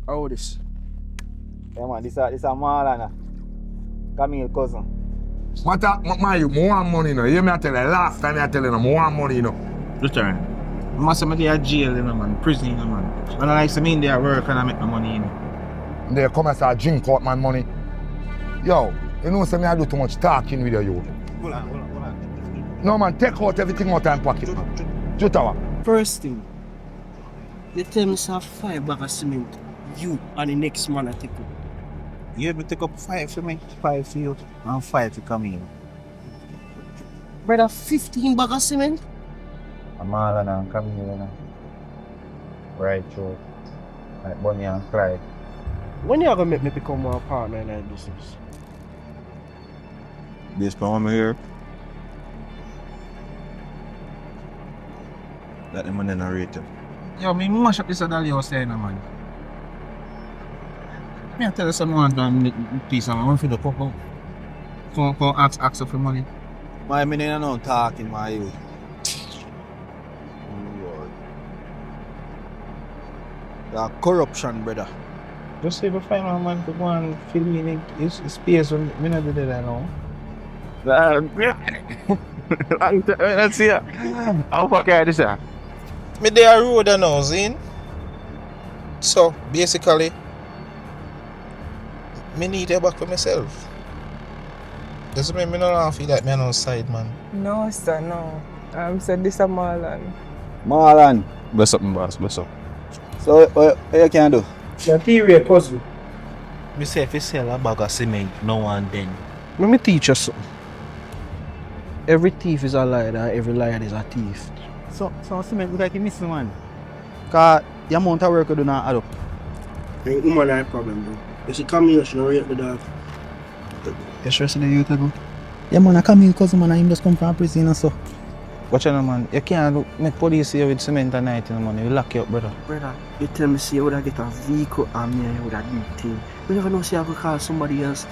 How this? Yeah, man, this a Marlon. Camille cousin. But you want money, no? You hear me tell you last time I tell you, I want money, you know. Return. I must have in jail, you know, man. Prison, you know, man. When I like to me in there work and I make my money, you know. They come and start drink out man money. Yo, you know, say me I do too much talking with you. Hold on. No, man, take out everything out of pocket, man. Jutawa. First thing, you tell me say 5 bags of cement. You and the next man I take up. You able to take up 5 for me? 5 for you and 5 to come in. Brother, 15 bags of cement? Marlon and Camille. Right through. Like Bonnie and Clyde. When you gonna make me become a partner in that business? This poem here. That the money narrated. Yo, me mash up this other you saying, man. Me I tell you someone done piece of man for the couple. Come ask for money. My me ain't no talking my youth. That corruption, brother. Just say if find a man to go and fill me in his space when me not do that now. Let's see. How far can this? Me there road now, Zin. So basically, me need it back for myself. Doesn't mean me not feel like me on outside, man. No, sir, no. Said this a Marlon. Marlon. Bless up, my boss. Bless up. So, what you can do? The theory of puzzle. Me say if you sell a bag of cement now and then. Let me teach you something. Every thief is a liar and every liar is a thief. So cement look like you missing one. Cause the amount of work you do not add up. Ain't woman have problem, bro. If she come here, she don't rate the dog. You stressing the youth ago? Yeah man, I come in because man, I just come from prison and so. Watch out, man. You can't make police here with cement at night, you know, man. You lock you up, brother. Brother, you tell me say you would get a vehicle and me you would have do thing. You never know say I could call somebody else.